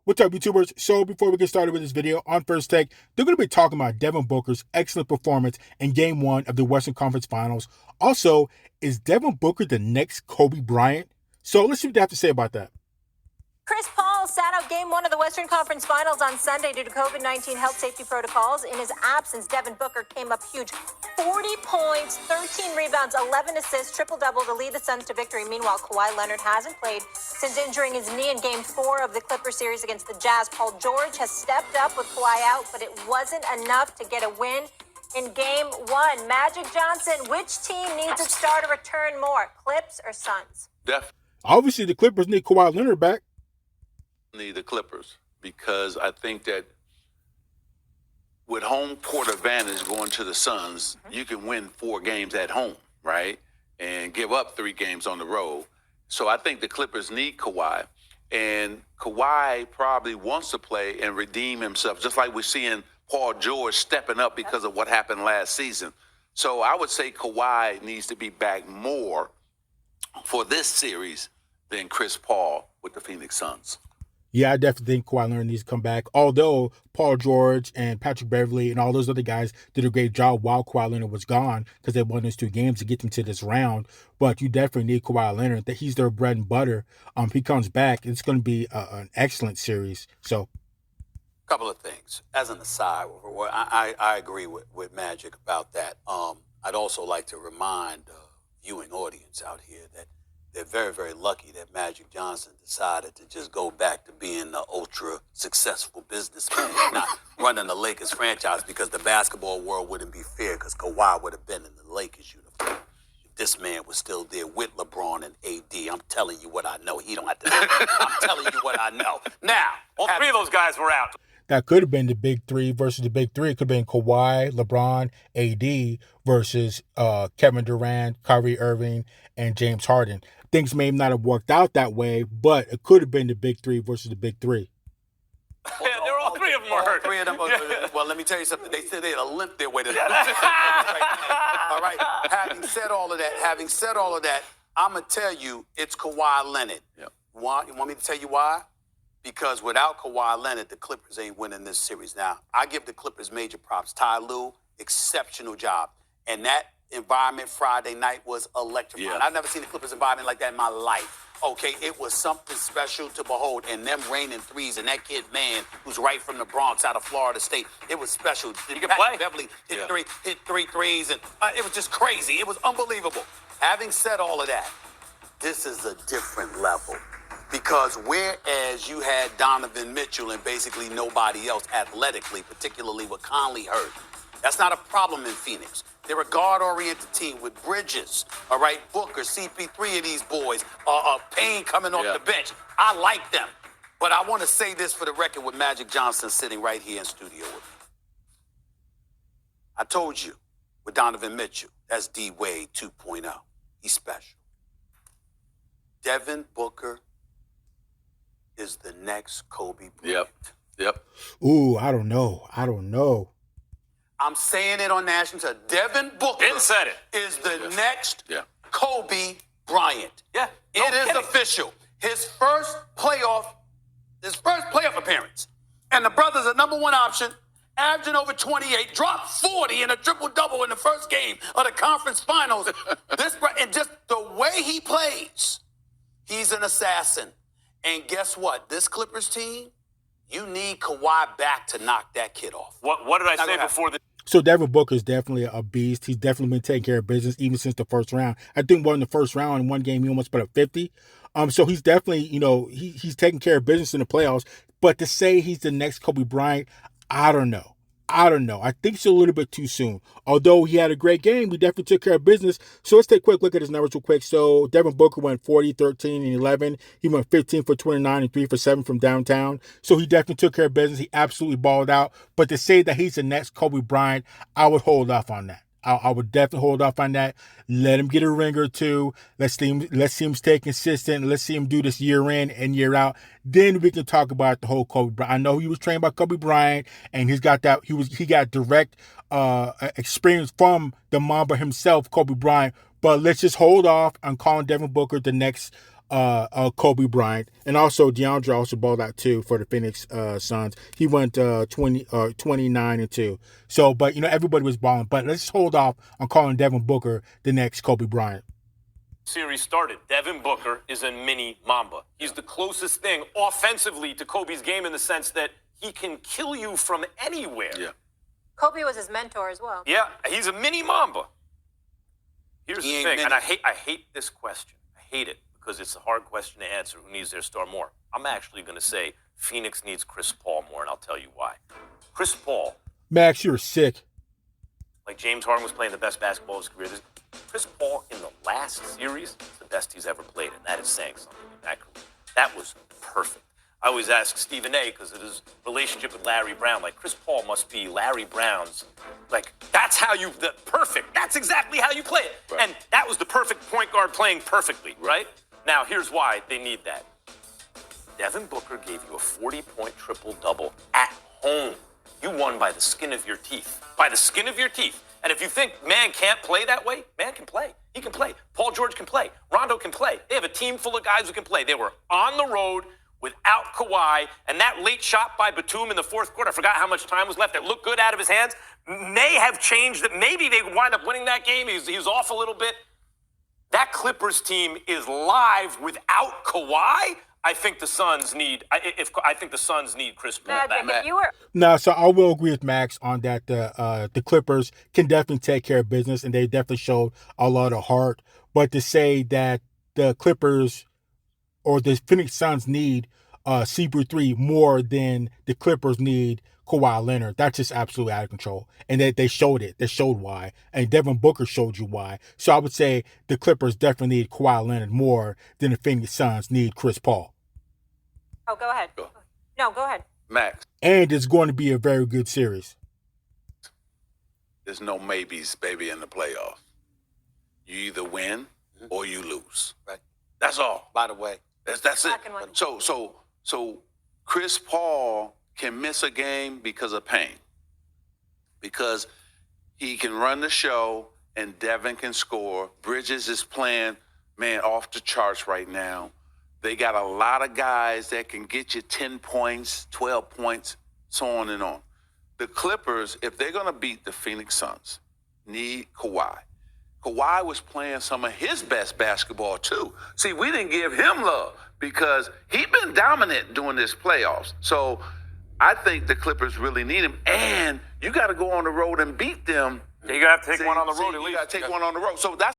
What's up, YouTubers? So before we get started with this video, on First Take, they're going to be talking about Devin Booker's excellent performance in Game 1 of the Western Conference Finals. Also, is Devin Booker the next Kobe Bryant? So let's see what they have to say about that. Chris Paul sat out Game 1 of the Western Conference Finals on Sunday due to COVID-19 health safety protocols. In his absence, Devin Booker came up huge. 40 points, 13 rebounds, 11 assists, triple-double to lead the Suns to victory. Meanwhile, Kawhi Leonard hasn't played since injuring his knee in Game 4 of the Clippers series against the Jazz. Paul George has stepped up with Kawhi out, but it wasn't enough to get a win in Game 1. Magic Johnson, which team needs a star to return more, Clips or Suns? Obviously, the Clippers need Kawhi Leonard back. Need the Clippers, because I think that with home court advantage going to the Suns, you can win 4 games at home, right? And give up 3 games on the road. So I think the Clippers need Kawhi. And Kawhi probably wants to play and redeem himself, just like we're seeing Paul George stepping up because of what happened last season. So I would say Kawhi needs to be back more for this series than Chris Paul with the Phoenix Suns. Yeah, I definitely think Kawhi Leonard needs to come back. Although Paul George and Patrick Beverley and all those other guys did a great job while Kawhi Leonard was gone because they won those 2 games to get them to this round. But you definitely need Kawhi Leonard. That he's their bread and butter. If he comes back, it's going to be an excellent series. So, couple of things. As an aside, I agree with Magic about that. I'd also like to remind the viewing audience out here that they're very, very lucky that Magic Johnson decided to just go back to being an ultra-successful businessman and not running the Lakers franchise, because the basketball world wouldn't be fair, because Kawhi would have been in the Lakers uniform. If this man was still there with LeBron and AD, I'm telling you what I know. He don't have to know. I'm telling you what I know. Now, all 3 of those guys were out. that could have been the big 3 versus the big 3. It could have been Kawhi, LeBron, AD versus Kevin Durant, Kyrie Irving, and James Harden. Things may not have worked out that way, but it could have been the big 3 versus the big 3. Yeah, they're all 3 of them are hurt. 3 of them. Well, let me tell you something. They said they had to limp their way to that. All right. Having said all of that, I'm gonna tell you it's Kawhi Leonard. Yep. Why? You want me to tell you why? Because without Kawhi Leonard, the Clippers ain't winning this series. Now, I give the Clippers major props. Ty Lue, exceptional job, and that environment Friday night was electrifying. Yeah. I've never seen a Clippers environment like that in my life. Okay, it was something special to behold, and them raining threes, and that kid, man, who's right from the Bronx out of Florida State, it was special. He can play. Beverly hit 3 threes, and it was just crazy. It was unbelievable. Having said all of that, this is a different level, because whereas you had Donovan Mitchell and basically nobody else athletically, particularly with Conley hurt, that's not a problem in Phoenix. They're a guard-oriented team with Bridges, all right, Booker, CP3 of these boys, Payne coming off the bench. I like them. But I want to say this for the record with Magic Johnson sitting right here in studio with me. I told you, with Donovan Mitchell, that's D-Wade 2.0. He's special. Devin Booker is the next Kobe Bryant. Yep. Ooh, I don't know. I'm saying it on national television. Devin Booker is the next Kobe Bryant. Yeah. It is official. His first playoff appearance. And the brother's a number 1 option, averaging over 28, dropped 40 in a triple-double in the first game of the conference finals. And just the way he plays, he's an assassin. And guess what? This Clippers team, you need Kawhi back to knock that kid off. What did I say before the... So Devin Booker is definitely a beast. He's definitely been taking care of business even since the first round. I think in the first round in one game he almost put up 50. So he's definitely, he's taking care of business in the playoffs. But to say he's the next Kobe Bryant, I don't know. I think it's a little bit too soon. Although he had a great game, he definitely took care of business. So let's take a quick look at his numbers real quick. So Devin Booker went 40, 13, and 11. He went 15 for 29 and 3 for 7 from downtown. So he definitely took care of business. He absolutely balled out. But to say that he's the next Kobe Bryant, I would hold off on that. I would definitely hold off on that. Let him get a ring or 2. Let's see him stay consistent. Let's see him do this year in and year out. Then we can talk about the whole Kobe Bryant. I know he was trained by Kobe Bryant, and he got direct experience from the Mamba himself, Kobe Bryant. But let's just hold off on calling Devin Booker the next Kobe Bryant, and also DeAndre also balled out too for the Phoenix Suns. He went 29-2. So, but everybody was balling. But let's hold off on calling Devin Booker the next Kobe Bryant. Series started. Devin Booker is a mini Mamba. He's the closest thing offensively to Kobe's game in the sense that he can kill you from anywhere. Yeah. Kobe was his mentor as well. Yeah, he's a mini Mamba. Here's He the ain't thing, mini. and I hate this question. I hate it because it's a hard question to answer. Who needs their star more? I'm actually going to say Phoenix needs Chris Paul more, and I'll tell you why. Chris Paul, Max, you're sick. like James Harden was playing the best basketball of his career. Chris Paul in the last series is the best he's ever played, and that is saying something in that career. That was perfect. I always ask Stephen A. because of his relationship with Larry Brown. Like, Chris Paul must be Larry Brown's. Like, that's how perfect. That's exactly how you play it. Right. And that was the perfect point guard playing perfectly, right? Now, here's why they need that. Devin Booker gave you a 40-point triple-double at home. You won by the skin of your teeth. By the skin of your teeth. And if you think man can't play that way, man can play. He can play. Paul George can play. Rondo can play. They have a team full of guys who can play. They were on the road without Kawhi, and that late shot by Batum in the fourth quarter, I forgot how much time was left, that looked good out of his hands, may have changed that. Maybe they wind up winning that game. He's off a little bit. That Clippers team is live without Kawhi. I think the Suns need Chris Paul back. Magic, if you were No, so I will agree with Max on that. The Clippers can definitely take care of business, and they definitely showed a lot of heart. But to say that the Clippers or the Phoenix Suns need CP3 more than the Clippers need Kawhi Leonard, that's just absolutely out of control. And they showed it. They showed why. And Devin Booker showed you why. So I would say the Clippers definitely need Kawhi Leonard more than the Phoenix Suns need Chris Paul. Oh, go ahead. Go. No, go ahead. Max, And it's going to be a very good series. there's no maybes, baby, in the playoffs. You either win or you lose. Right. That's all. By the way, That's it. Black and white. So Chris Paul can miss a game because of pain. Because he can run the show and Devin can score. Bridges is playing, man, off the charts right now. They got a lot of guys that can get you 10 points, 12 points, so on and on. The Clippers, if they're going to beat the Phoenix Suns, need Kawhi. Kawhi was playing some of his best basketball, too. See, we didn't give him love because he's been dominant during this playoffs. So I think the Clippers really need him. And you got to go on the road and beat them. You're going to have to take one on the road at least. You got to take one on the road. So that's